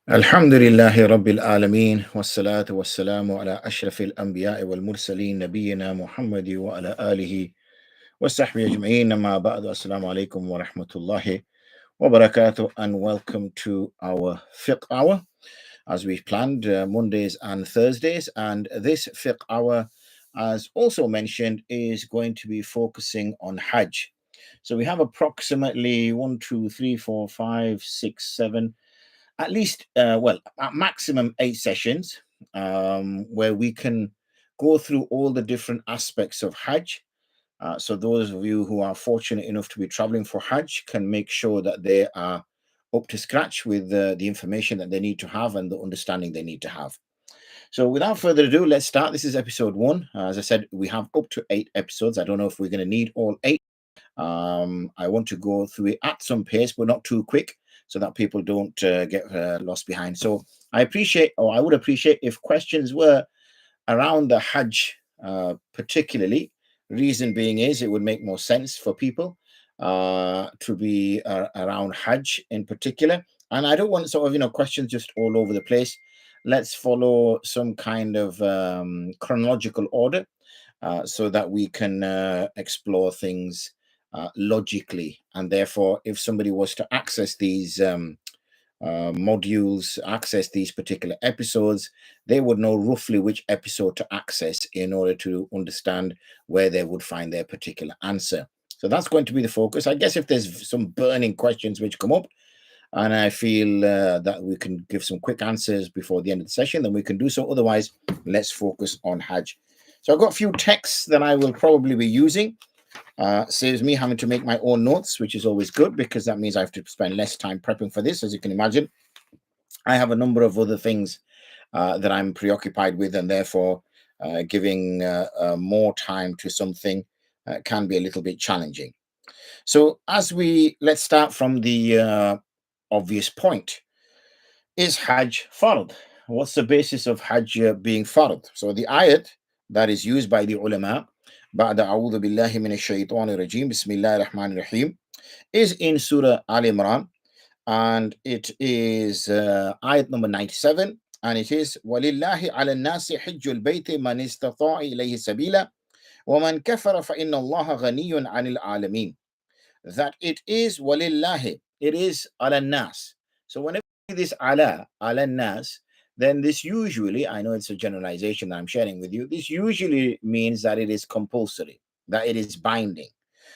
Alhamdulillahi Rabbil Alameen, wassalatu wassalamu ala ashrafil anbiya'i wal mursaleen, nabiyyina Muhammad wa ala alihi wa sahbihi ajma'een, amma ba'du, assalamu alaikum wa rahmatullahi wa barakatuh, and welcome to our fiqh hour, as we've planned, Mondays and Thursdays. And this fiqh hour, as also mentioned, is going to be focusing on Hajj. So we have approximately 1, 2, 3, 4, 5, 6, 7, at least, at maximum 8 sessions, where we can go through all the different aspects of Hajj. So those of you who are fortunate enough to be traveling for Hajj can make sure that they are up to scratch with the information that they need to have and the understanding they need to have. So without further ado, let's start. This is episode 1. As I said, we have up to 8 episodes. I don't know if we're going to need all 8. I want to go through it at some pace, but not too quick, so that people don't get lost behind. So I would appreciate if questions were around the Hajj particularly. Reason being is it would make more sense for people to be around Hajj in particular. And I don't want sort of, questions just all over the place. Let's follow some kind of chronological order so that we can explore things logically. And therefore, if somebody was to access these modules, access these particular episodes, they would know roughly which episode to access in order to understand where they would find their particular answer. So that's going to be the focus. I guess if there's some burning questions which come up, and I feel that we can give some quick answers before the end of the session, then we can do so. Otherwise, let's focus on Hajj. So I've got a few texts that I will probably be using. Saves me having to make my own notes, which is always good, because that means I have to spend less time prepping for this. As you can imagine, I have a number of other things that I'm preoccupied with, and therefore giving more time to something can be a little bit challenging. So let's start from the obvious point. Is Hajj fard? What's the basis of Hajj being fard? So the ayat that is used by the ulama, بعد أعوذ بالله من الشيطان الرجيم بسم الله الرحمن الرحيم, is in Surah Al-Imran, and it is ayat number 97, and it is وَلِلَّهِ عَلَى النَّاسِ حِجُّ الْبَيْتِ مَنِ اسْتَطَاعَ إِلَيْهِ سَبِيلًا وَمَنْ كَفَرَ فَإِنَّ اللَّهَ غَنِيٌّ عَنِ الْعَالَمِينَ. That it is وَلِلَّهِ, it is عَلَى النَّاسِ. So whenever this ala nas, then this usually, I know it's a generalization that I'm sharing with you, this usually means that it is compulsory, that it is binding.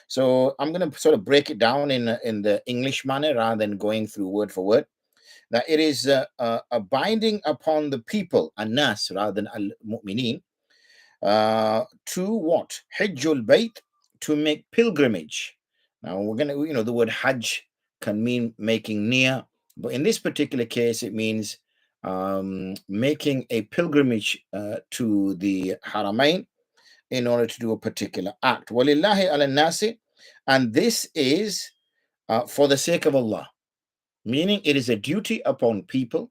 So I'm going to sort of break it down in the English manner rather than going through word for word, that it is a binding upon the people, an-nas rather than al-mu'mineen, to what? Hajjul bayt, to make pilgrimage. Now we're going to, the word hajj can mean making near, but in this particular case, it means making a pilgrimage to the Haramain in order to do a particular act. Walillahi ala nasi, and this is for the sake of Allah, meaning it is a duty upon people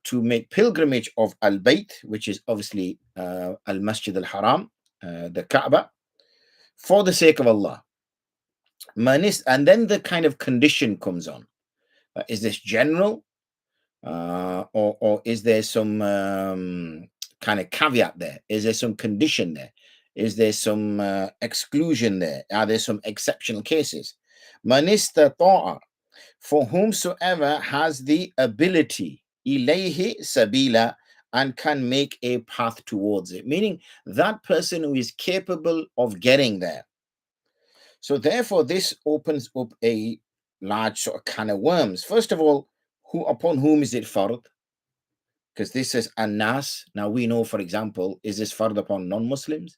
to make pilgrimage of al-Bayt, which is obviously al-Masjid al-Haram, the Kaaba, for the sake of Allah. And then the kind of condition comes on. Is this general? Or is there some kind of caveat there? Is there some condition there? Is there some exclusion there? Are there some exceptional cases? Man istata'a, for whomsoever has the ability, ilayhi sabila, and can make a path towards it, meaning that person who is capable of getting there. So therefore, this opens up a large sort of can of worms. First of all, upon whom is it fard? Because this is an-nas. Now we know, for example, is this fard upon non-Muslims?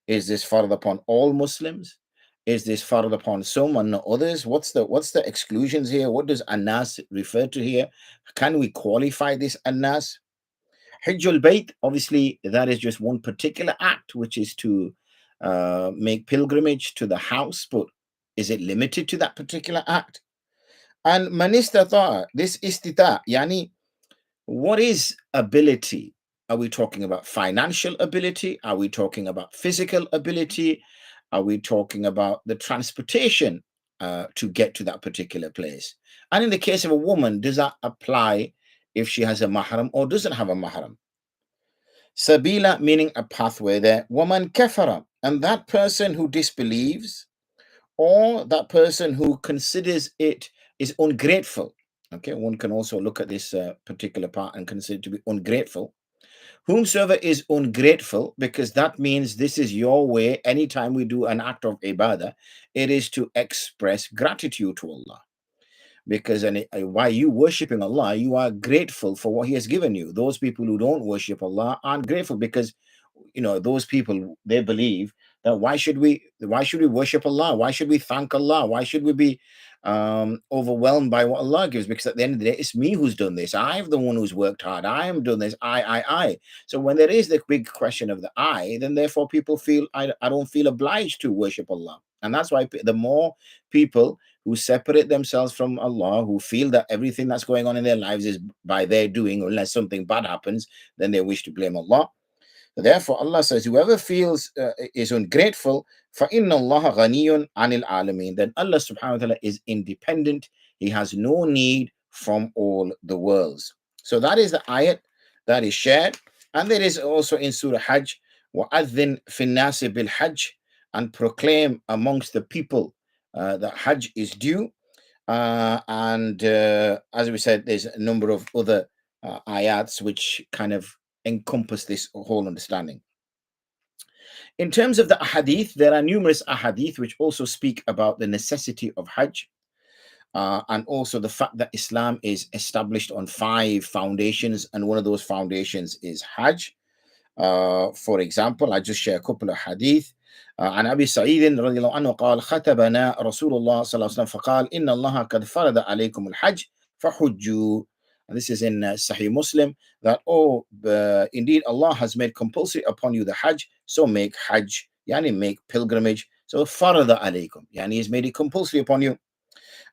Is this fard upon all Muslims? Is this fard upon some and not others? What's the exclusions here? What does an-nas refer to here? Can we qualify this an-nas? Hajjul Bayt, obviously, that is just one particular act, which is to make pilgrimage to the house, but is it limited to that particular act? And man istata'a, this istita, yani, what is ability? Are we talking about financial ability? Are we talking about physical ability? Are we talking about the transportation to get to that particular place. And in the case of a woman, does that apply if she has a mahram or doesn't have a mahram? Sabila meaning a pathway there. Woman kafara, and that person who disbelieves or that person who considers it is ungrateful. Okay, one can also look at this particular part and consider it to be ungrateful. Whomsoever is ungrateful, because that means this is your way. Anytime we do an act of ibadah, it is to express gratitude to Allah. Because why you worshiping Allah, you are grateful for what He has given you. Those people who don't worship Allah aren't grateful because, you know, those people, they believe that why should we worship Allah? Why should we thank Allah? Why should we be overwhelmed by what Allah gives? Because at the end of the day, it's me who's done this. I'm the one who's worked hard. I am done this. I. So when there is the big question of the I, then therefore people feel I don't feel obliged to worship Allah. And that's why the more people who separate themselves from Allah, who feel that everything that's going on in their lives is by their doing, unless something bad happens, then they wish to blame Allah. Therefore, Allah says, whoever feels is ungrateful, فَإِنَّ اللَّهَ غَنِيٌّ عَنِ الْعَالَمِينَ, then Allah subhanahu wa ta'ala is independent. He has no need from all the worlds. So that is the ayat that is shared. And there is also in Surah Hajj, وَأَذِّن فِي النَّاسِ بِالْحَجِّ, and proclaim amongst the people that Hajj is due. As we said, there's a number of other ayats which kind of encompass this whole understanding. In terms of the ahadith, there are numerous ahadith which also speak about the necessity of Hajj, and also the fact that Islam is established on 5 foundations, and one of those foundations is Hajj. For example, I just share a couple of hadith. عن أبي سعيد رضي الله عنه قال خطبنا رسول الله صلى الله عليه وسلم فقال إن الله قد فرض عليكم الحج فحجوا. And this is in Sahih Muslim, that indeed Allah has made compulsory upon you the Hajj, so make Hajj, yani make pilgrimage. So فرض عليكم, yani He's made it compulsory upon you.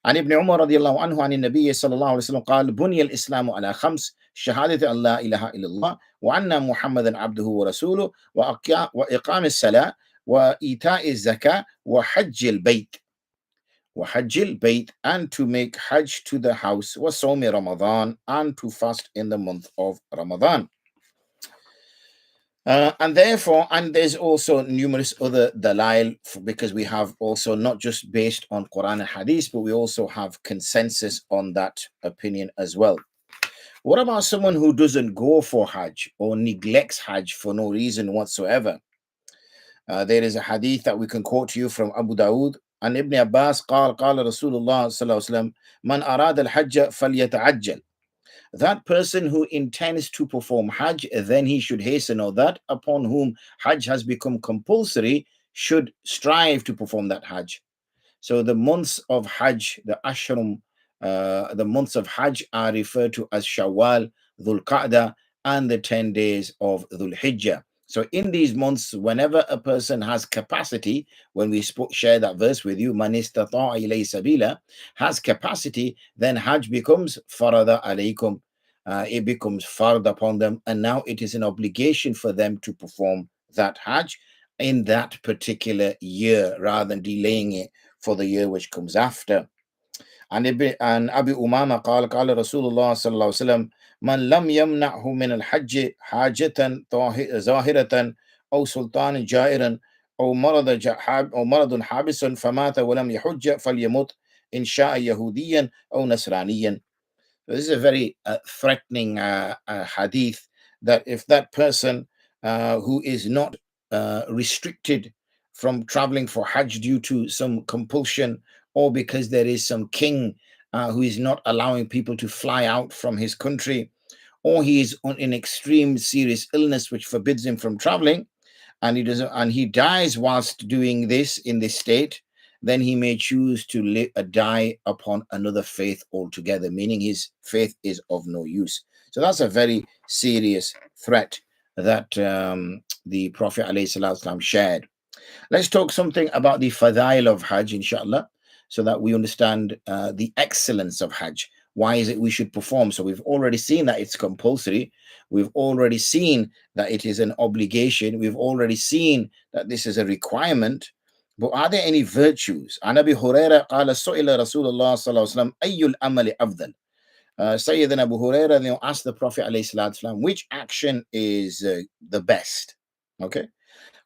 عن ابن عمر رضي الله عنه عن النبي صلى الله عليه وسلم قال بني الإسلام على 5: شهادة أن لا إله إلا الله وأن محمدا عبده ورسوله وإقام الصلاة وإيتاء الزكاة وحج البيت. And to make Hajj to the house, وصوم Ramadan, and to fast in the month of Ramadan. And there's also numerous other dalail, because we have also not just based on Quran and Hadith, but we also have consensus on that opinion as well. What about someone who doesn't go for Hajj or neglects Hajj for no reason whatsoever? There is a hadith that we can quote to you from Abu Dawood. عن ابن عباس قال رسول الله صلى الله عليه وسلم من أراد الحج فليتعجل. That person who intends to perform Hajj, then he should hasten, or that upon whom Hajj has become compulsory should strive to perform that Hajj. So the months of Hajj, the Ashram, the months of Hajj are referred to as Shawwal, Dhul Qa'dah, and the 10 days of Dhul Hijjah. So in these months, whenever a person has capacity, when we share that verse with you, man istata'a ilay sabila, has capacity, then Hajj becomes farada alaykum. It becomes fard upon them, and now it is an obligation for them to perform that Hajj in that particular year, rather than delaying it for the year which comes after. And Abu Umama قال رسول الله صلى الله عليه وسلم من لم يمنعه من الحج حاجة ظاهرة أو سلطان جائر أو مرض حابس فمات ولم يحج فليمت إن شاء يهوديا أو نصرانيا. This is a very threatening hadith, that if that person who is not restricted from traveling for Hajj due to some compulsion, or because there is some king who is not allowing people to fly out from his country, or he is in extreme serious illness which forbids him from traveling, and he dies whilst doing this in this state, then he may choose to die upon another faith altogether, meaning his faith is of no use. So that's a very serious threat that the Prophet ﷺ shared. Let's talk something about the fadail of Hajj, inshallah, so that we understand the excellence of Hajj. Why is it we should perform? So we've already seen that it's compulsory. We've already seen that it is an obligation. We've already seen that this is a requirement. but are there any virtues? An Abi Huraira qala su'ila Rasulullah sallallahu alaihi wasallam ayyul amali afdal. Sayyid Abu Huraira asked the Prophet alayhi salatu which action is the best? Okay.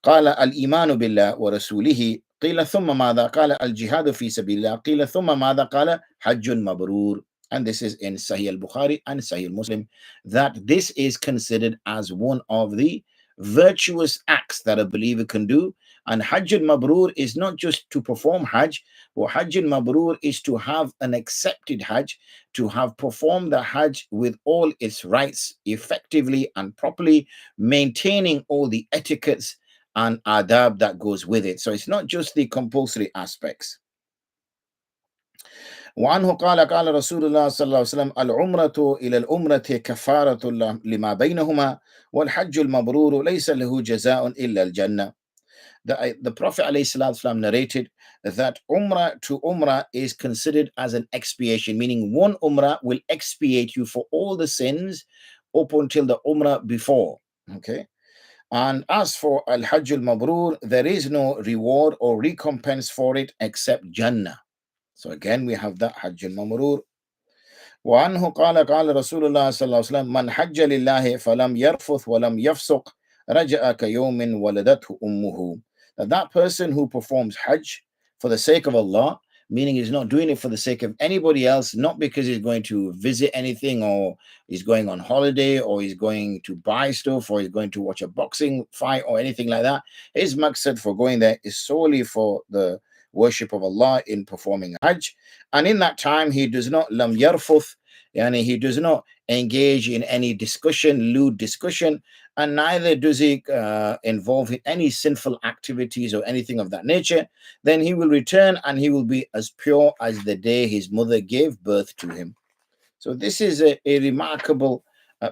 قال الإيمان بالله ورسوله قيل ثم ماذا قال الجهاد في سبيل الله قيل ثم ماذا قال حج مبرور. And this is in Sahih al-Bukhari and Sahih Muslim, that this is considered as one of the virtuous acts that a believer can do. And Hajj al-Mabrur is not just to perform Hajj, but Hajj al-Mabrur is to have an accepted Hajj, to have performed the Hajj with all its rights effectively and properly, maintaining all the etiquettes and adab that goes with it. So it's not just the compulsory aspects. وعنه قال قال رسول الله صلى الله عليه وسلم العمرة إلى العمرة كفارة لما بينهما والحج المبرور ليس له جزاء إلا الجنة. The Prophet ﷺ narrated that Umrah to Umrah is considered as an expiation, meaning one Umrah will expiate you for all the sins up until the Umrah before. Okay. And as for Al-Hajj al-Mabrur, there is no reward or recompense for it except Jannah. So again, we have that Hajj al-Mabrur. وعنه قال قال رسول الله صلى الله عليه وسلم من حج لله فلم يرفث ولم يفسق رجع كيوم ولدته أمه. That person who performs Hajj for the sake of Allah, meaning he's not doing it for the sake of anybody else, not because he's going to visit anything or he's going on holiday or he's going to buy stuff or he's going to watch a boxing fight or anything like that. His maqsad for going there is solely for the worship of Allah in performing Hajj. And in that time, he does not lam yarfuth, yani he does not engage in any discussion, lewd discussion, and neither does he involve in any sinful activities or anything of that nature. Then he will return and he will be as pure as the day his mother gave birth to him. So this is a remarkable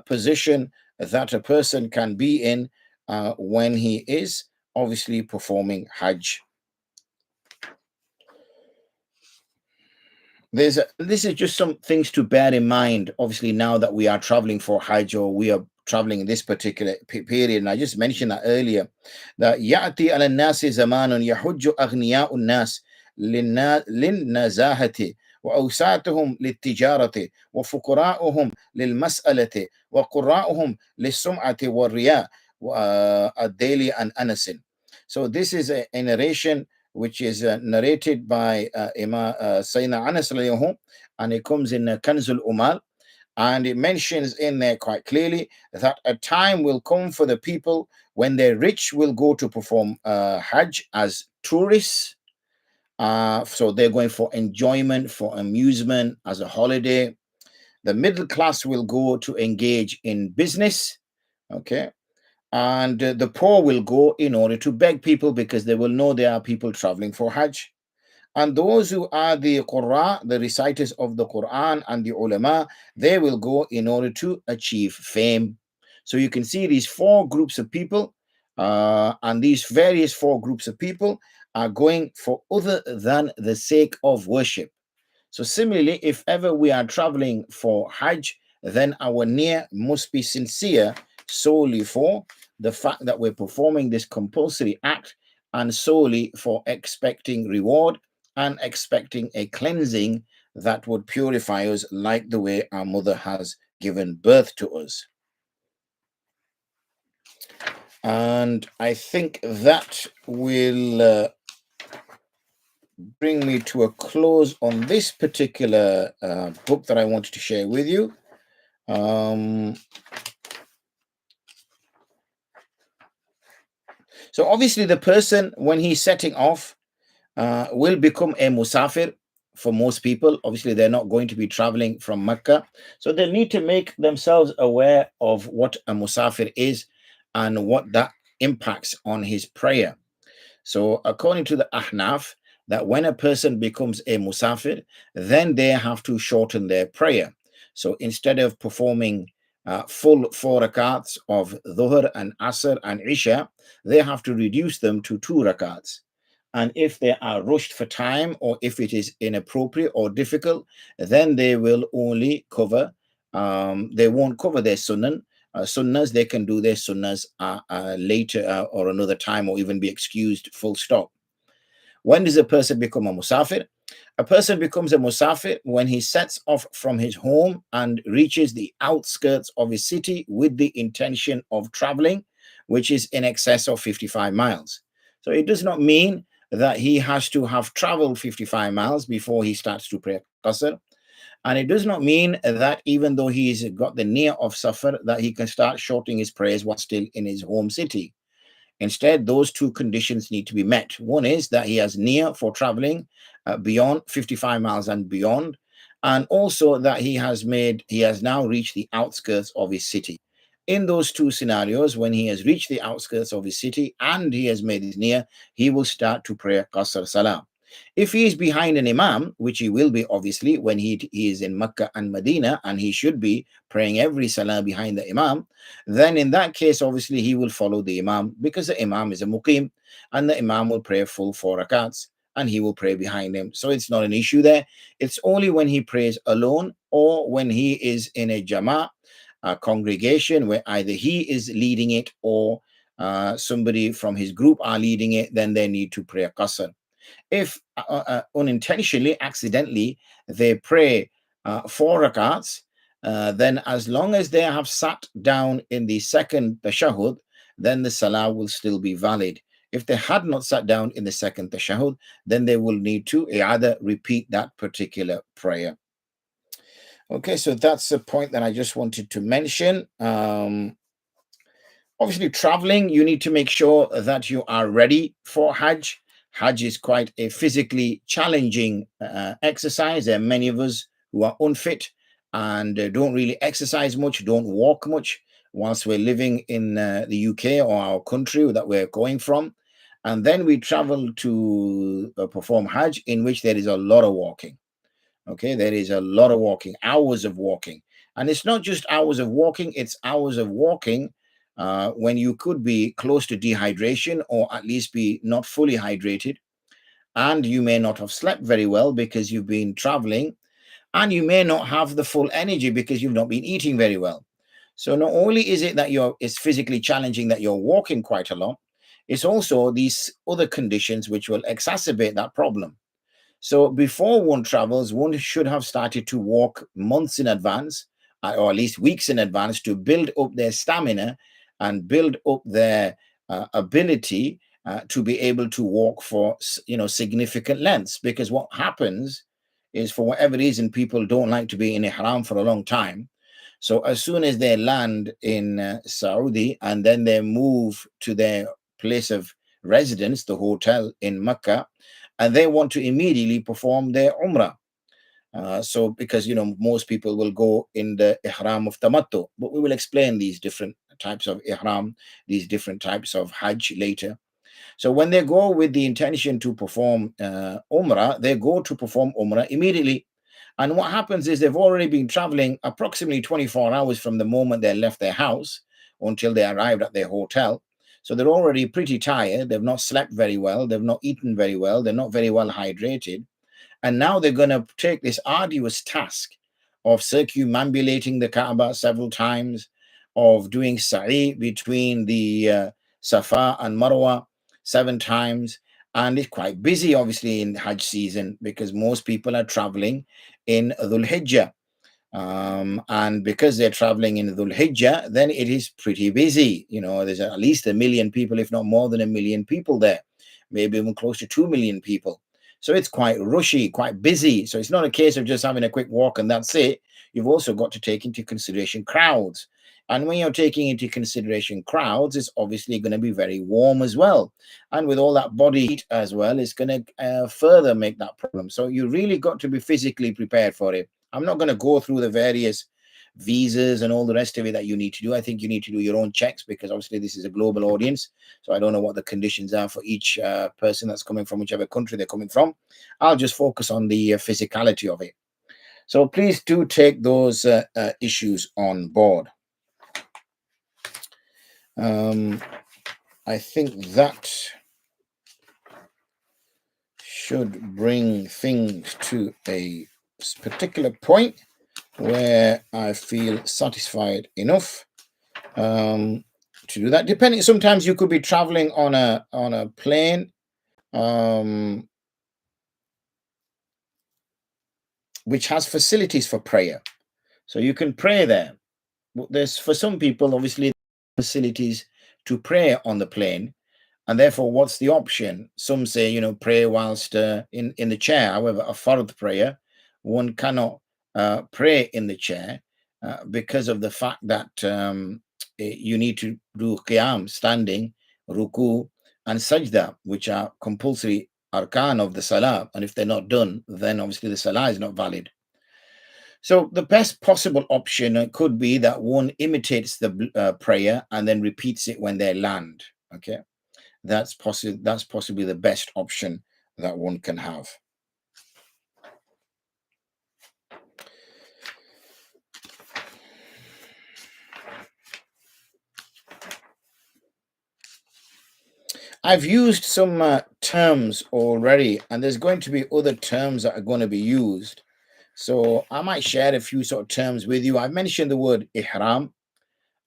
position that a person can be in when he is obviously performing Hajj. This is just some things to bear in mind, obviously, now that we are traveling for Hajj or we are traveling in this particular period. And I just mentioned that earlier, that يأتي على الناس زمان يحج أغنياء الناس للنزاهة وأوساطهم للتجارة وفقراؤهم للمسألة وقراؤهم للسمعة والرياء الديلي and Anasin. So this is a narration which is narrated by Imam Sayyidina Anas, and it comes in Kanzul Umal, and it mentions in there quite clearly that a time will come for the people when the rich will go to perform Hajj as tourists. So they're going for enjoyment, for amusement, as a holiday. The middle class will go to engage in business, okay? And the poor will go in order to beg people because they will know there are people traveling for Hajj. And those who are the Qurra, the reciters of the Quran, and the ulama, they will go in order to achieve fame. So you can see these four groups of people, and these various four groups of people are going for other than the sake of worship. So similarly, if ever we are traveling for Hajj, then our niyyah must be sincere solely for the fact that we're performing this compulsory act and solely for expecting reward and expecting a cleansing that would purify us like the way our mother has given birth to us. And I think that will bring me to a close on this particular book that I wanted to share with you. So obviously the person, when he's setting off, will become a musafir for most people. Obviously, they're not going to be traveling from Mecca. So they'll need to make themselves aware of what a musafir is and what that impacts on his prayer. So according to the Ahnaf, that when a person becomes a musafir, then they have to shorten their prayer. So instead of performing full 4 rakats of Dhuhr and Asr and Isha, they have to reduce them to 2 rakats. And if they are rushed for time, or if it is inappropriate or difficult, then they will only cover, they won't cover their sunnahs. They can do their sunnahs later or another time, or even be excused full stop. When does a person become a musafir? A person becomes a musafir when he sets off from his home and reaches the outskirts of his city with the intention of traveling, which is in excess of 55 miles. So it does not mean that he has to have traveled 55 miles before he starts to pray qasr. And it does not mean that even though he's got the near of safar, that he can start shortening his prayers while still in his home city. Instead, those two conditions need to be met. One is that he has near for traveling beyond 55 miles and beyond, and also that he has now reached the outskirts of his city. In those two scenarios, when he has reached the outskirts of his city and he has made his near, he will start to pray Qasr Salah. If he is behind an imam, which he will be obviously when he is in Mecca and Medina, and he should be praying every salah behind the imam, then in that case, obviously, he will follow the imam because the imam is a muqim, and the imam will pray full 4 rakats, and he will pray behind him. So it's not an issue there. It's only when he prays alone or when he is in a jama'ah, a congregation where either he is leading it or somebody from his group are leading it, then they need to pray a qasr. If unintentionally, accidentally, they pray 4 rakats, then as long as they have sat down in the second tashahhud, then the salah will still be valid. If they had not sat down in the second tashahhud, then they will need to either repeat that particular prayer. Okay, so that's the point that I just wanted to mention. Obviously, traveling, you need to make sure that you are ready for Hajj. Hajj is quite a physically challenging exercise. There are many of us who are unfit and don't really exercise much, don't walk much whilst we're living in the UK or our country that we're going from. And then we travel to perform Hajj, in which there is a lot of walking. Okay, there is a lot of walking, hours of walking. And it's not just hours of walking, it's hours of walking when you could be close to dehydration or at least be not fully hydrated. And you may not have slept very well because you've been traveling. And you may not have the full energy because you've not been eating very well. So not only is it that it's physically challenging that you're walking quite a lot, it's also these other conditions which will exacerbate that problem. So before one travels, one should have started to walk months in advance, or at least weeks in advance, to build up their stamina and build up their ability to be able to walk for significant lengths. Because what happens is, for whatever reason, people don't like to be in ihram for a long time. So as soon as they land in Saudi and then they move to their place of residence, the hotel in Mecca, and they want to immediately perform their umrah. So because most people will go in the ihram of tamattu, but we will explain these different types of ihram, these different types of hajj later. So when they go with the intention to perform umrah, they go to perform umrah immediately. And what happens is they've already been traveling approximately 24 hours from the moment they left their house until they arrived at their hotel. So they're already pretty tired. They've not slept very well. They've not eaten very well. They're not very well hydrated. And now they're going to take this arduous task of circumambulating the Kaaba several times, of doing sa'i between the Safa and Marwa 7 times. And it's quite busy, obviously, in Hajj season because most people are traveling in Dhul Hijjah. And because they're traveling in Dhul Hijjah, then it is pretty busy. There's at least 1 million people, if not more than 1 million people there, maybe even close to 2 million people. So it's quite rushy, quite busy. So it's not a case of just having a quick walk and that's it. You've also got to take into consideration crowds. And when you're taking into consideration crowds, it's obviously going to be very warm as well. And with all that body heat as well, it's going to further make that problem. So you really got to be physically prepared for it. I'm not going to go through the various visas and all the rest of it that you need to do. I think you need to do your own checks because obviously this is a global audience. So I don't know what the conditions are for each person that's coming from whichever country they're coming from. I'll just focus on the physicality of it. So please do take those issues on board. I think that should bring things to a particular point where I feel satisfied enough to do that. Depending, sometimes you could be traveling on a plane, which has facilities for prayer. So you can pray there. There's, for some people, obviously, facilities to pray on the plane. And therefore, what's the option? Some say, pray whilst in the chair. However, a fard prayer, one cannot pray in the chair because of the fact that you need to do qiyam, standing, ruku, and sajda, which are compulsory arkan of the salah. And if they're not done, then obviously the salah is not valid. So the best possible option could be that one imitates the prayer and then repeats it when they land. Okay. That's possibly the best option that one can have. I've used some terms already, and there's going to be other terms that are going to be used. So I might share a few sort of terms with you. I've mentioned the word ihram.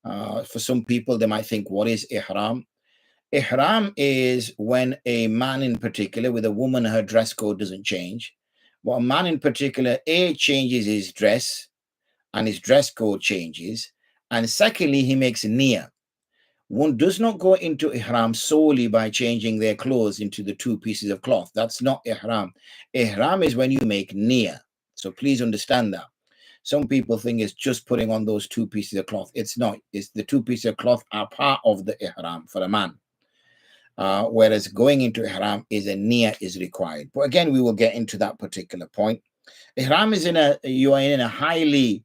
For some people, they might think, what is ihram? Ihram is when a man in particular, with a woman, her dress code doesn't change. But a man in particular, changes his dress and his dress code changes. And secondly, he makes niyyah. One does not go into ihram solely by changing their clothes into the two pieces of cloth. That's not ihram. Ihram is when you make niyyah. So please understand that. Some people think it's just putting on those two pieces of cloth. It's not. It's the two pieces of cloth are part of the ihram for a man. Whereas going into ihram is a niyyah is required. But again, we will get into that particular point. Ihram is you are in a highly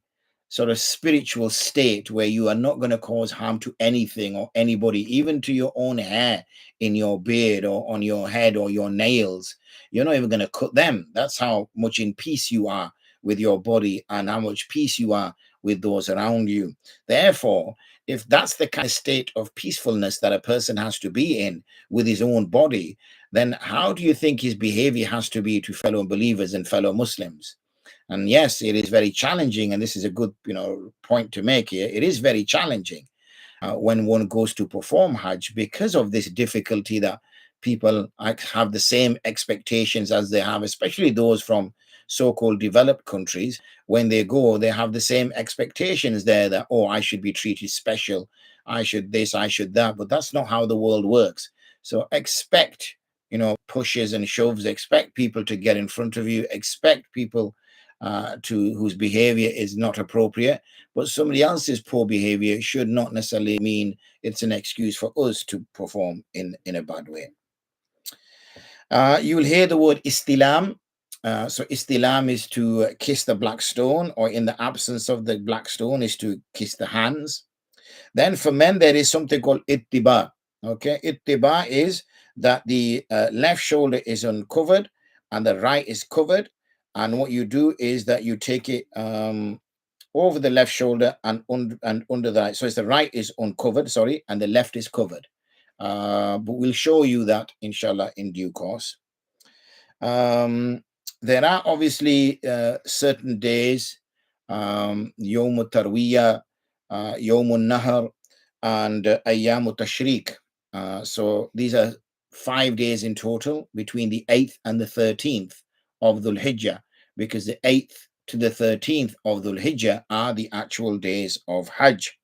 sort of spiritual state where you are not going to cause harm to anything or anybody, even to your own hair in your beard or on your head or your nails. You're not even going to cut them. That's how much in peace you are with your body and how much peace you are with those around you. Therefore, if that's the kind of state of peacefulness that a person has to be in with his own body, then how do you think his behavior has to be to fellow believers and fellow Muslims? And yes, it is very challenging, and this is a good point to make here. It is very challenging when one goes to perform Hajj because of this difficulty that people have the same expectations as they have, especially those from so-called developed countries. When they go, they have the same expectations there that, oh, I should be treated special, I should this, I should that. But that's not how the world works. So expect pushes and shoves, expect people to get in front of you, expect people to whose behavior is not appropriate. But somebody else's poor behavior should not necessarily mean it's an excuse for us to perform in a bad way. You will hear the word istilam. So istilam is to kiss the black stone, or in the absence of the black stone is to kiss the hands. Then for men, there is something called ittiba. Okay, ittiba is that the left shoulder is uncovered and the right is covered. And what you do is that you take it over the left shoulder and under the right. So it's the right is uncovered, sorry, and the left is covered. But we'll show you that, inshallah, in due course. There are obviously certain days, Yawm Tarwiyah, Yawm Nahar, and Ayyam Tashriq. So these are 5 days in total between the 8th and the 13th of Dhul Hijjah, because the 8th to the 13th of Dhul Hijjah are the actual days of Hajj.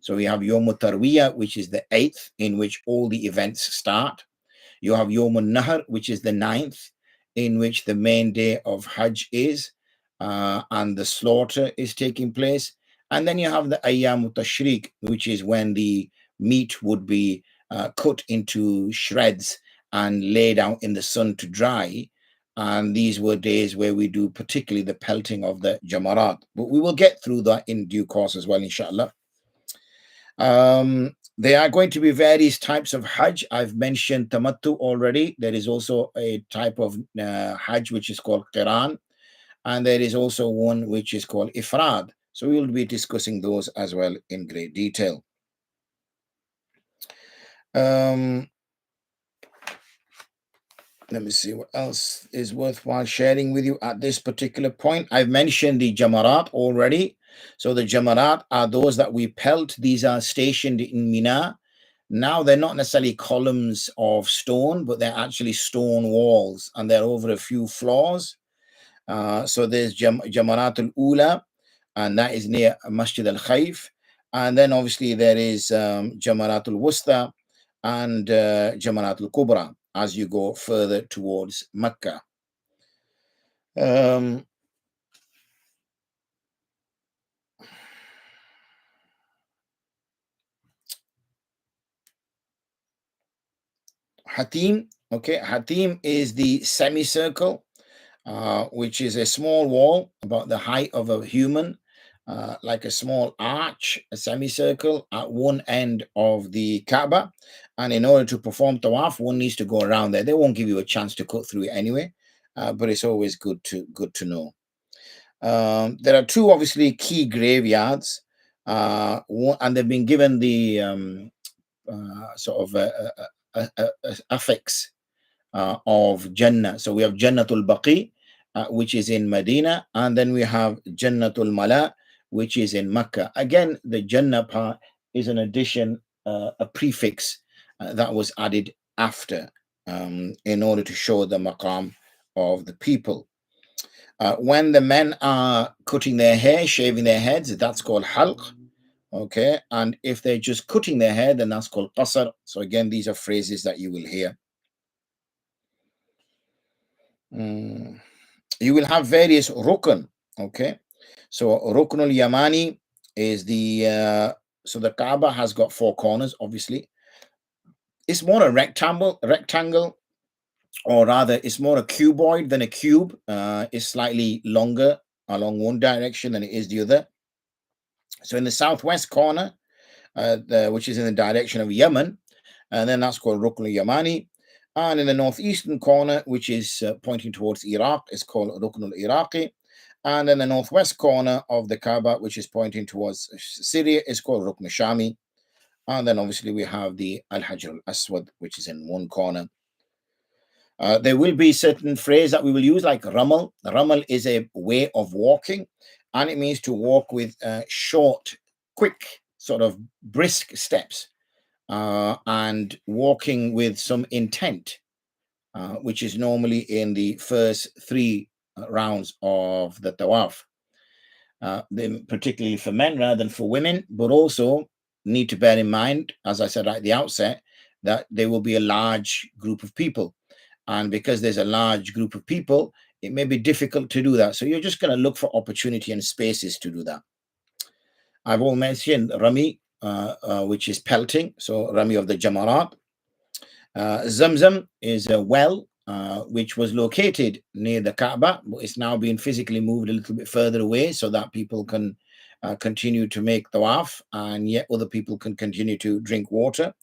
So we have Yawm Tarwiyah, which is the 8th, in which all the events start. You have Yawm Nahar, which is the 9th, in which the main day of Hajj is, and the slaughter is taking place. And then you have the Ayyam Tashriq, which is when the meat would be cut into shreds and laid out in the sun to dry. And these were days where we do particularly the pelting of the Jamarat. But we will get through that in due course as well, inshallah. There are going to be various types of Hajj. I've mentioned Tamattu already. There is also a type of Hajj which is called Qiran, and there is also one which is called Ifrad. So we will be discussing those as well in great detail. Let me see what else is worthwhile sharing with you at this particular point. I've mentioned the Jamarat already. So the Jamarat are those that we pelt. These are stationed in Mina. Now they're not necessarily columns of stone, but they're actually stone walls, and they're over a few floors. So there's Jamaratul Ula, and that is near Masjid al Khayf. And then obviously there is Jamaratul Wusta and Jamaratul Kubra as you go further towards Mecca. Hatim, okay, Hatim is the semicircle, which is a small wall about the height of a human, like a small arch, a semicircle at one end of the Kaaba. And in order to perform tawaf, one needs to go around there. They won't give you a chance to cut through it anyway, but it's always good to know. There are two obviously key graveyards, and they've been given the sort of affix of Jannah. So we have Jannatul Baqi, which is in Medina, and then we have Jannatul Mala, which is in Mecca. Again, the Jannah part is an addition, a prefix that was added after in order to show the maqam of the people. When the men are cutting their hair, shaving their heads, that's called halq. Okay, and if they're just cutting their hair, then that's called qasr. So again, these are phrases that you will hear. You will have various rukn. Okay, so ruknul yamani is the so the Kaaba has got four corners. Obviously, it's more a rectangle, or rather, it's more a cuboid than a cube. It's slightly longer along one direction than it is the other. So in the southwest corner, which is in the direction of Yemen, and then that's called Rukn al-Yamani. And in the northeastern corner, which is pointing towards Iraq, is called Rukn al-Iraqi. And in the northwest corner of the Kaaba, which is pointing towards Syria, is called Rukn al-Shami. And then obviously we have the Al-Hajar al-Aswad, which is in one corner. There will be certain phrases that we will use, like ramal. Ramal is a way of walking, and it means to walk with short, quick, sort of brisk steps, and walking with some intent, which is normally in the first three rounds of the tawaf, particularly for men rather than for women, but also need to bear in mind, as I said at the outset, that there will be a large group of people. And because there's a large group of people, it may be difficult to do that. So you're just going to look for opportunity and spaces to do that. I've all mentioned Rami, which is pelting. So Rami of the Jamarat. Zamzam is a well, which was located near the Kaaba, but it's now being physically moved a little bit further away so that people can continue to make tawaf, and yet other people can continue to drink water.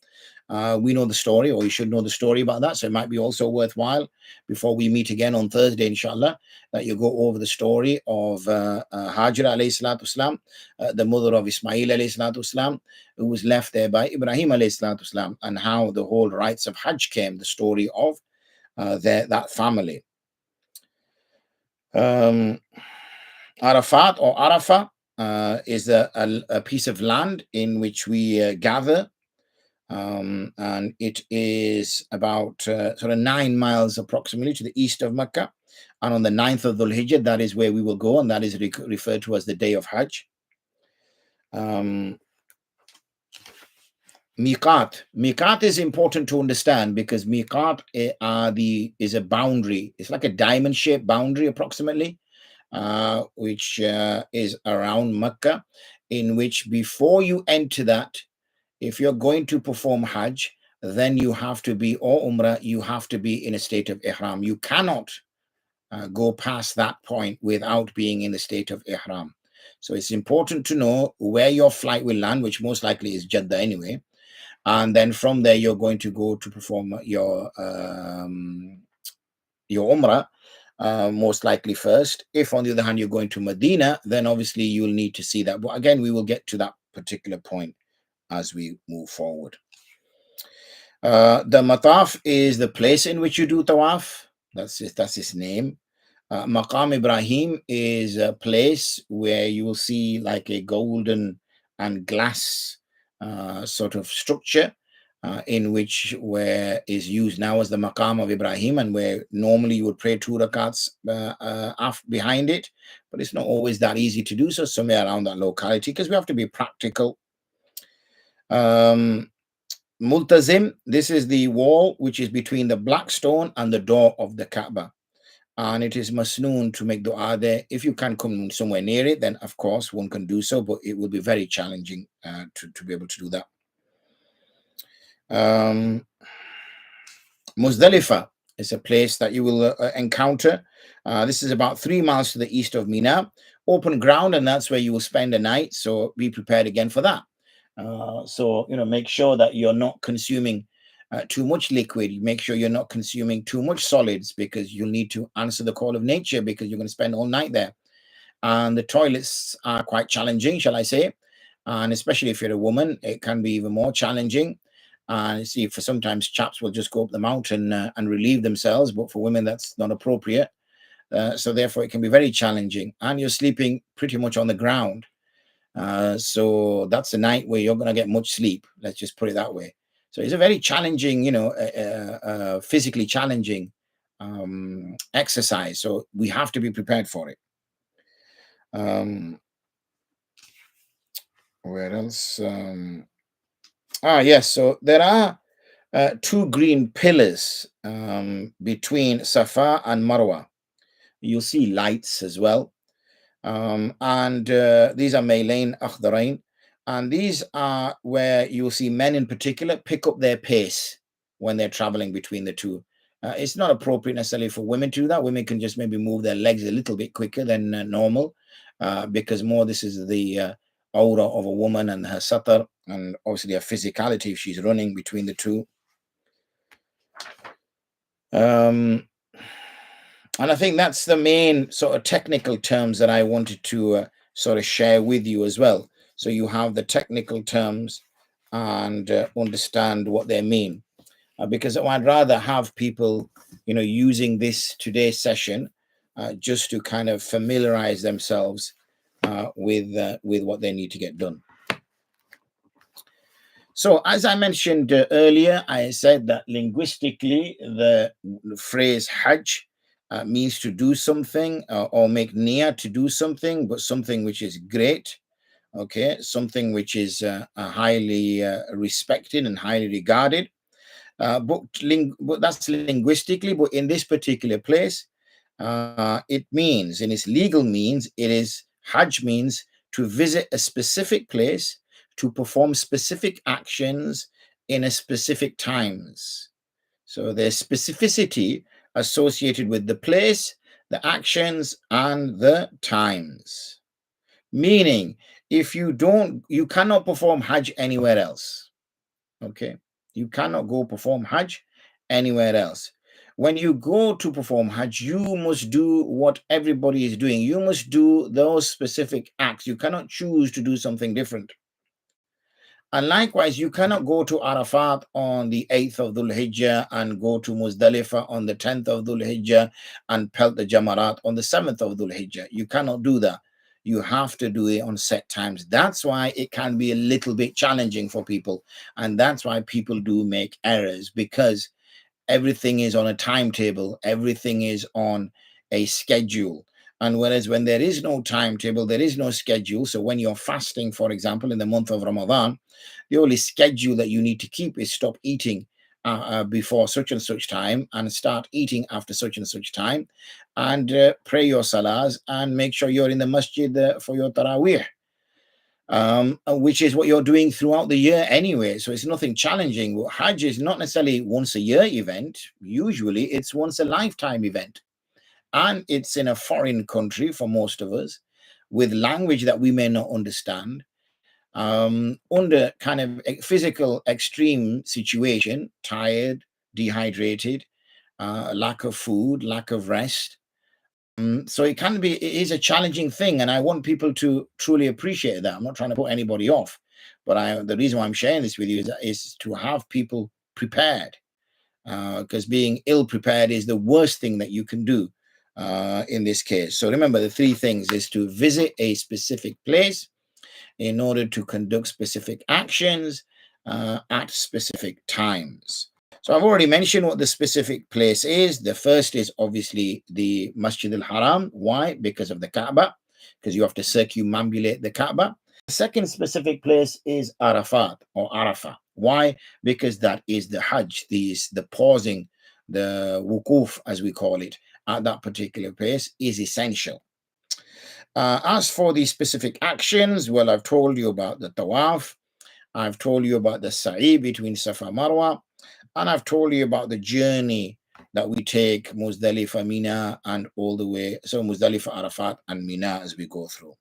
We know the story, or you should know the story about that. So it might be also worthwhile before we meet again on Thursday, inshallah, that you go over the story of Hajra alayhi salatu wasalam, the mother of Ismail alayhi salatu wasalam, who was left there by Ibrahim alayhi salatu wasalam, and how the whole rites of Hajj came, the story of that family. Arafat or Arafah is a piece of land in which we gather. And it is about sort of 9 miles approximately to the east of Mecca. And on the 9th of Dhul Hijjah, that is where we will go, and that is referred to as the day of Hajj. Miqat. Miqat is important to understand because Miqat is a boundary. It's like a diamond-shaped boundary approximately, which is around Mecca, in which before you enter that, if you're going to perform Hajj, then you have to be, or Umrah, you have to be in a state of Ihram. You cannot go past that point without being in the state of Ihram. So it's important to know where your flight will land, which most likely is Jeddah anyway. And then from there, you're going to go to perform your Umrah, most likely first. If on the other hand, you're going to Medina, then obviously you'll need to see that. But again, we will get to that particular point as we move forward. The mataf is the place in which you do tawaf. That's its name. Maqam Ibrahim is a place where you will see like a golden and glass sort of structure, in which where is used now as the maqam of Ibrahim, and where normally you would pray 2 rakats behind it, but it's not always that easy to do so somewhere around that locality, because we have to be practical. Multazim, this is the wall which is between the black stone and the door of the Kaaba, and it is masnoon to make dua there. If you can come somewhere near it, then of course one can do so, but it will be very challenging to be able to do that. Muzdalifah is a place that you will encounter. This is about 3 miles to the east of Mina, open ground, and that's where you will spend the night. So be prepared again for that. So, make sure that you're not consuming too much liquid. Make sure you're not consuming too much solids, because you'll need to answer the call of nature, because you're going to spend all night there. And the toilets are quite challenging, shall I say. And especially if you're a woman, it can be even more challenging. And see, for sometimes chaps will just go up the mountain and relieve themselves, but for women that's not appropriate. So therefore it can be very challenging, and you're sleeping pretty much on the ground. So that's a night where you're going to get much sleep. Let's just put it that way. So it's a very challenging, physically challenging exercise. So we have to be prepared for it. Where else? Yes. So there are 2 green pillars between Safa and Marwa. You'll see lights as well. And these are Maylain Akhdarain. And these are where you'll see men in particular pick up their pace when they're traveling between the two. It's not appropriate necessarily for women to do that. Women can just maybe move their legs a little bit quicker than normal, because more this is the aura of a woman and her satar, and obviously her physicality if she's running between the two. And I think that's the main sort of technical terms that I wanted to sort of share with you as well. So you have the technical terms and understand what they mean. Because I'd rather have people, using this today's session just to kind of familiarize themselves with what they need to get done. So as I mentioned earlier, I said that linguistically, the phrase Hajj means to do something or make niyyah to do something, but something which is great, okay, something which is highly respected and highly regarded. But that's linguistically, but in this particular place, it means, in its legal means, Hajj means to visit a specific place, to perform specific actions in a specific times. So there's specificity associated with the place, the actions, and the times. Meaning, if you cannot perform Hajj anywhere else. Okay, you cannot go perform Hajj anywhere else. When you go to perform Hajj, you must do what everybody is doing. You must do those specific acts. You cannot choose to do something different. And likewise, you cannot go to Arafat on the 8th of Dhul Hijjah and go to Muzdalifah on the 10th of Dhul Hijjah and pelt the Jamarat on the 7th of Dhul Hijjah. You cannot do that. You have to do it on set times. That's why it can be a little bit challenging for people. And that's why people do make errors, because everything is on a timetable. Everything is on a schedule. And whereas when there is no timetable, there is no schedule. So when you're fasting, for example, in the month of Ramadan, the only schedule that you need to keep is stop eating before such and such time and start eating after such and such time, and pray your salahs and make sure you're in the masjid for your taraweeh, which is what you're doing throughout the year anyway. So it's nothing challenging. Hajj is not necessarily once a year event. Usually it's once a lifetime event. And it's in a foreign country for most of us, with language that we may not understand, under kind of a physical extreme situation, tired, dehydrated, lack of food, lack of rest. So it is a challenging thing, and I want people to truly appreciate that. I'm not trying to put anybody off, but the reason why I'm sharing this with you is to have people prepared, because being ill prepared is the worst thing that you can do in this case. So remember, the 3 things is to visit a specific place in order to conduct specific actions, at specific times. So I've already mentioned what the specific place is. The first is obviously the Masjid al-Haram. Why? Because of the Kaaba, because you have to circumambulate the Kaaba. The second specific place is Arafat or Arafah. Why? Because that is the Hajj, the pausing, the wukuf, as we call it, at that particular place is essential. As for the specific actions, well, I've told you about the Tawaf. I've told you about the Sa'i between Safa and Marwa. And I've told you about the journey that we take, Muzdalifah, Mina, and all the way, so Muzdalifah, Arafat, and Mina as we go through.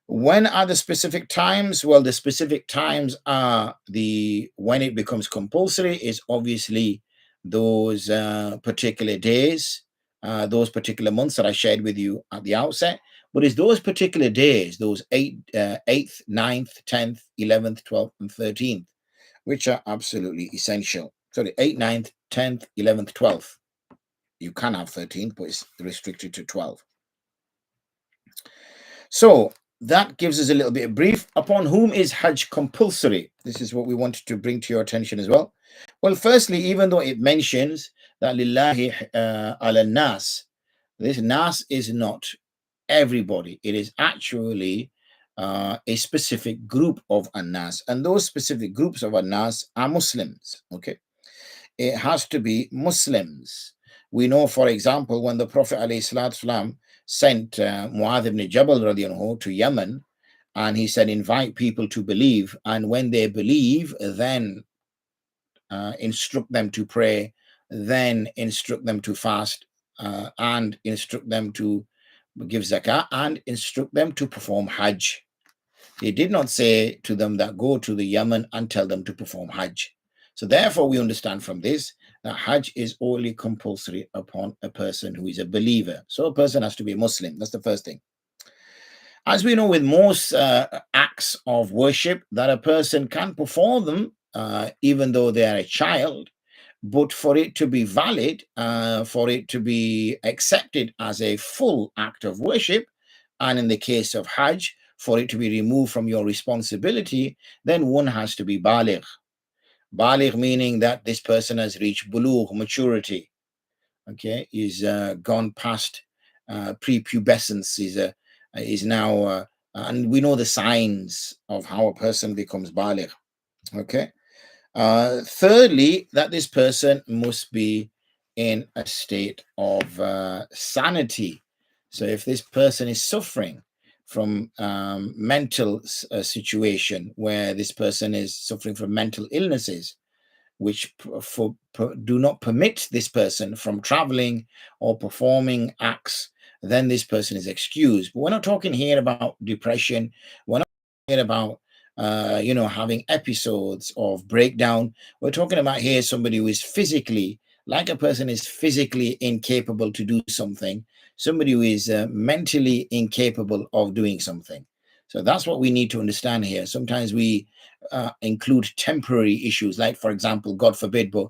When are the specific times? Well, the specific times are when it becomes compulsory is obviously those particular days, those particular months that I shared with you at the outset. But it's those particular days, those 8th, 9th, 10th, 11th, 12th, and 13th, which are absolutely essential. Sorry, 8th, 9th, 10th, 11th, 12th. You can have 13th, but it's restricted to 12. So that gives us a little bit of brief. Upon whom is Hajj compulsory? This is what we wanted to bring to your attention as well. Well, firstly, even though it mentions that lillahi ala nas, this nas is not everybody. It is actually a specific group of an-nas, and those specific groups of an-nas are Muslims. Okay, it has to be Muslims. We know, for example, when the Prophet ﷺ sent Mu'adh ibn Jabal radiallahu to Yemen, and he said, invite people to believe, and when they believe, then instruct them to pray, then instruct them to fast, and instruct them to give zakah, and instruct them to perform Hajj. He did not say to them that go to the Yemen and tell them to perform Hajj. So therefore, we understand from this that Hajj is only compulsory upon a person who is a believer. So a person has to be a Muslim. That's the first thing. As we know with most acts of worship, that a person can perform them even though they are a child, but for it to be valid, for it to be accepted as a full act of worship, and in the case of Hajj, for it to be removed from your responsibility, then one has to be baligh. Baligh meaning that this person has reached bulugh, maturity. Okay, is gone past prepubescence, is now, and we know the signs of how a person becomes baligh. Okay. Thirdly, that this person must be in a state of sanity. So if this person is suffering from mental situation where this person is suffering from mental illnesses, which do not permit this person from traveling or performing acts, then this person is excused. But we're not talking here about depression. We're not talking about having episodes of breakdown. We're talking about here somebody who is physically, like a person is physically incapable to do something, somebody who is mentally incapable of doing something. So that's what we need to understand here. Sometimes we include temporary issues, like, for example, God forbid, but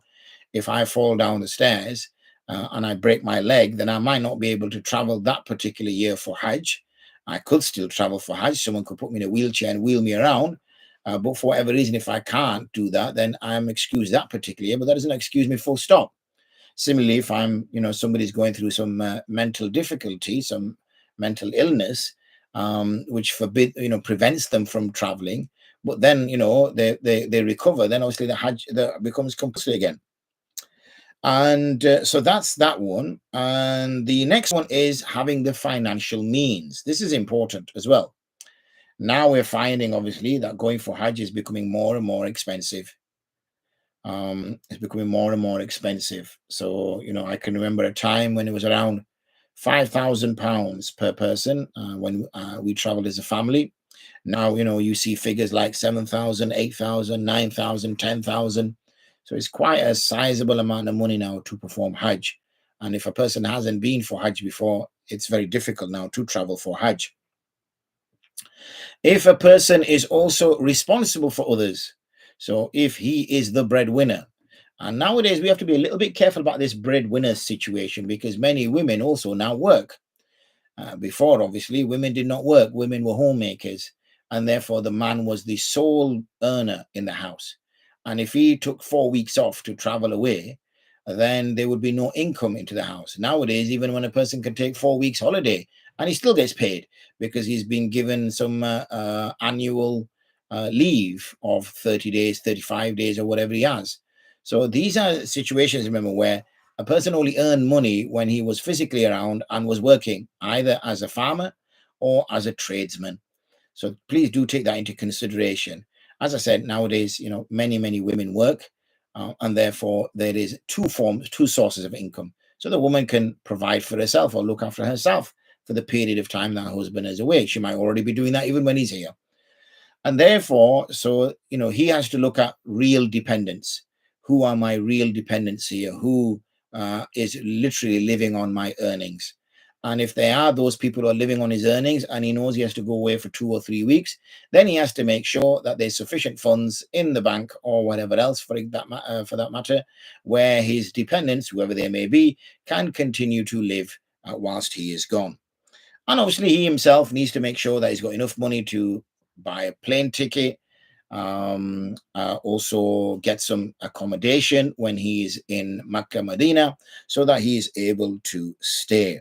if I fall down the stairs and I break my leg, then I might not be able to travel that particular year for Hajj. I could still travel for Hajj. Someone could put me in a wheelchair and wheel me around. But for whatever reason, if I can't do that, then I'm excused that particular year. But that doesn't excuse me full stop. Similarly, if I'm, somebody's going through some mental difficulty, some mental illness, which prevents them from traveling, but then, they recover, then obviously the Hajj becomes compulsory again. And so that's that one. And the next one is having the financial means. This is important as well. Now we're finding, obviously, that going for Hajj is becoming more and more expensive. It's becoming more and more expensive. So, I can remember a time when it was around £5,000 per person when we traveled as a family. Now, you see figures like 7,000, 8,000, 9,000, 10,000. So it's quite a sizable amount of money now to perform Hajj. And if a person hasn't been for Hajj before, it's very difficult now to travel for Hajj. If a person is also responsible for others, so if he is the breadwinner, and nowadays we have to be a little bit careful about this breadwinner situation, because many women also now work. Before, obviously, women did not work. Women were homemakers. and therefore the man was the sole earner in the house. And if he took 4 weeks off to travel away, then there would be no income into the house. Nowadays, even when a person can take 4 weeks holiday and he still gets paid because he's been given some annual leave of 30 days, 35 days, or whatever he has. So these are situations, remember, where a person only earned money when he was physically around and was working, either as a farmer or as a tradesman. So please do take that into consideration. As I said, nowadays, many women work, and therefore there is two sources of income. So the woman can provide for herself or look after herself for the period of time that her husband is away. She might already be doing that even when he's here. And therefore, he has to look at real dependents. Who are my real dependents here? Who is literally living on my earnings? And if there are those people who are living on his earnings and he knows he has to go away for 2 or 3 weeks, then he has to make sure that there's sufficient funds in the bank or whatever else for that matter, where his dependents, whoever they may be, can continue to live whilst he is gone. And obviously he himself needs to make sure that he's got enough money to buy a plane ticket, also get some accommodation when he's in Makkah, Medina, so that he is able to stay.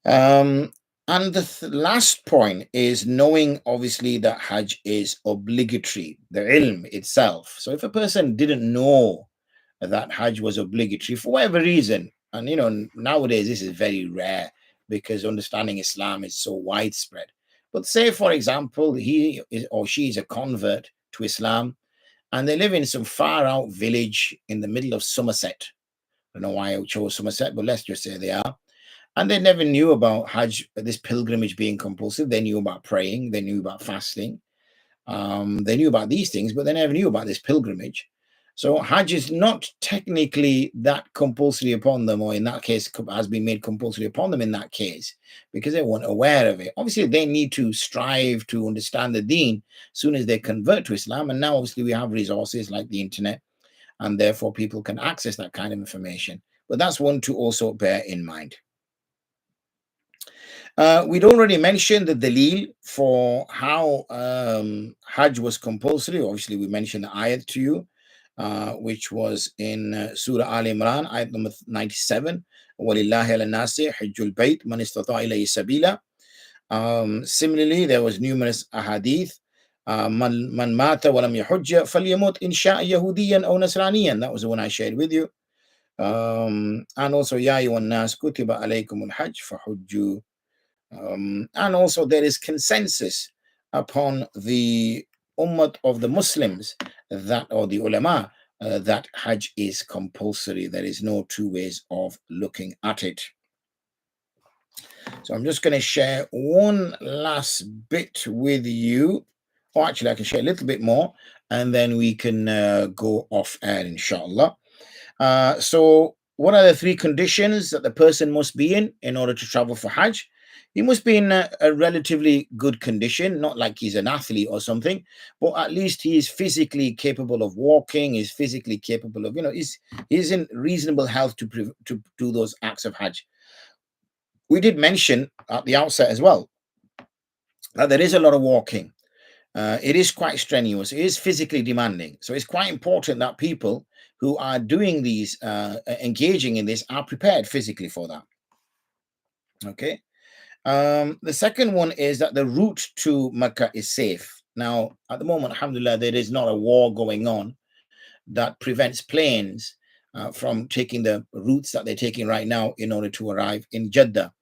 And the last point is knowing, obviously, that Hajj is obligatory, the ilm itself. So if a person didn't know that Hajj was obligatory for whatever reason, and nowadays this is very rare because understanding Islam is so widespread. But say, for example, he is or she is a convert to Islam and they live in some far out village in the middle of Somerset. I don't know why I chose Somerset, but let's just say they are. And they never knew about Hajj, this pilgrimage being compulsive. They knew about praying, they knew about fasting, they knew about these things, but they never knew about this pilgrimage. So Hajj is not technically that compulsory upon them, or in that case has been made compulsory upon them in that case, because they weren't aware of it. Obviously, they need to strive to understand the deen as soon as they convert to Islam. And now, obviously, we have resources like the internet, and therefore people can access that kind of information. But that's one to also bear in mind. We'd already mentioned the dalil for how Hajj was compulsory. Obviously, we mentioned the ayat to you, which was in Surah Al Imran, ayat number 97. وَلِلَّهِ عَلَى النَّاسِ حِجُّ الْبَيْتِ مَنِ اسْتَطَاعَ إِلَيْهِ سَبِيلًا. Similarly, there was numerous ahadith. Man mata walam yahujja falyamut in sha'a yahudiyan aw nasraniyan. That was the one I shared with you. And also, Ya ayyuhan nas kutiba alaykumul hajj fahujju. And also there is consensus upon the ummah of the Muslims that, or the ulama, that Hajj is compulsory. There is no two ways of looking at it. So I'm just going to share one last bit with you. Or actually, I can share a little bit more, and then we can go off air, inshallah. So what are the 3 conditions that the person must be in order to travel for Hajj? He must be in a relatively good condition, not like he's an athlete or something, but at least he is physically capable of walking, is physically capable of, he's in reasonable health to do those acts of Hajj. We did mention at the outset as well that there is a lot of walking. It is quite strenuous. It is physically demanding. So it's quite important that people who are doing these, engaging in this, are prepared physically for that. Okay. The second one is that the route to Mecca is safe. Now, at the moment, alhamdulillah, there is not a war going on that prevents planes from taking the routes that they're taking right now in order to arrive in Jeddah.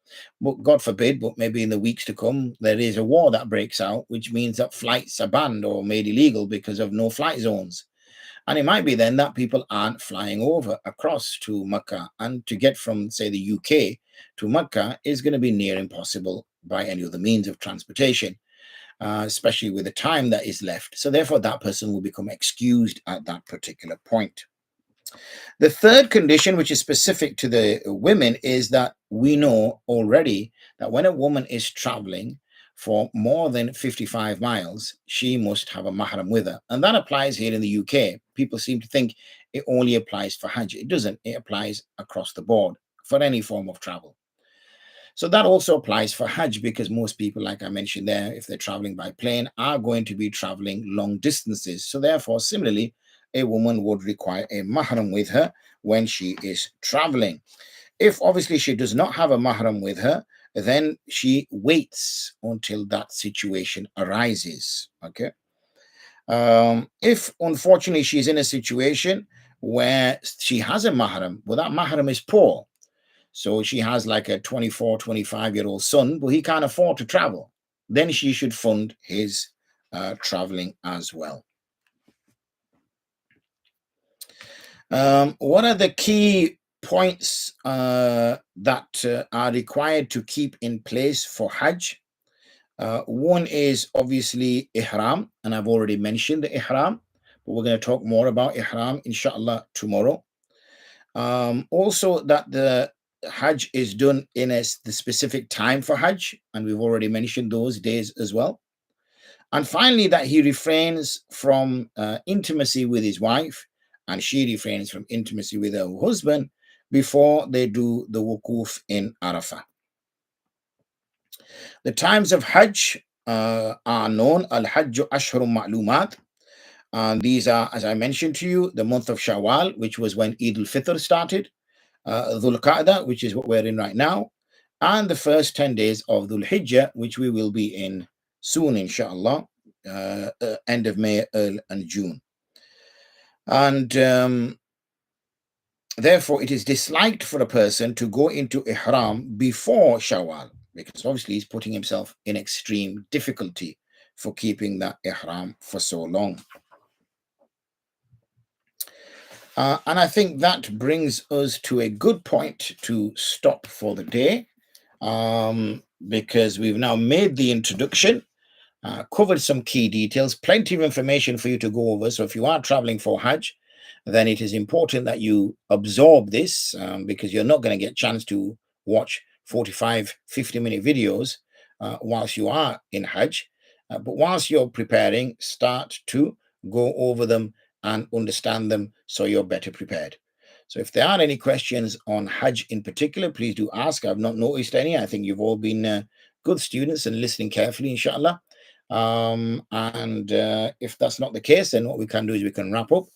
But God forbid, but maybe in the weeks to come, there is a war that breaks out, which means that flights are banned or made illegal because of no flight zones. And it might be then that people aren't flying over across to Mecca. And to get from, say, the UK to Mecca is going to be near impossible by any other means of transportation, especially with the time that is left. So therefore, that person will become excused at that particular point. The third condition, which is specific to the women, is that we know already that when a woman is traveling for more than 55 miles, she must have a mahram with her. And that applies here in the UK. People seem to think it only applies for Hajj. It doesn't. It applies across the board for any form of travel. So that also applies for Hajj, because most people, like I mentioned there, if they're traveling by plane, are going to be traveling long distances. So therefore, similarly, a woman would require a mahram with her when she is traveling. If obviously she does not have a mahram with her, then she waits until that situation arises. Okay. If unfortunately she's in a situation where she has a mahram, but that mahram is poor, so she has like a 24, 25-year-old son, but he can't afford to travel, then she should fund his traveling as well. What are the key points that are required to keep in place for Hajj? One is obviously Ihram, and I've already mentioned the Ihram, but we're going to talk more about Ihram, inshallah, tomorrow. Also, that the Hajj is done in the specific time for Hajj, and we've already mentioned those days as well. And finally, that he refrains from intimacy with his wife, and she refrains from intimacy with her husband before they do the wukuf in Arafah. The times of Hajj are known. Al-Hajj Ashhurun Ma'lumat. And these are, as I mentioned to you, the month of Shawwal, which was when Eid al-Fitr started, Dhul Qa'dah, which is what we're in right now, and the first 10 days of Dhul Hijjah, which we will be in soon, inshallah, end of May and June. And therefore, it is disliked for a person to go into Ihram before Shawwal, because obviously he's putting himself in extreme difficulty for keeping that Ihram for so long. And I think that brings us to a good point to stop for the day, because we've now made the introduction, covered some key details, plenty of information for you to go over. So if you are traveling for Hajj, then it is important that you absorb this, because you're not going to get a chance to watch 45, 50-minute videos whilst you are in Hajj. But whilst you're preparing, start to go over them and understand them so you're better prepared. So if there are any questions on Hajj in particular, please do ask. I've not noticed any. I think you've all been good students and listening carefully, inshallah. And if that's not the case, then what we can do is we can wrap up,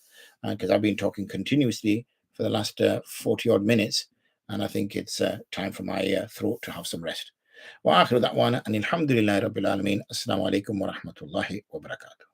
because I've been talking continuously for the last 40 odd minutes, and I think it's time for my throat to have some rest. Wa akhiru da'wana and alhamdulillahi rabbil alameen. Assalamu alaikum wa rahmatullahi wa barakatuh.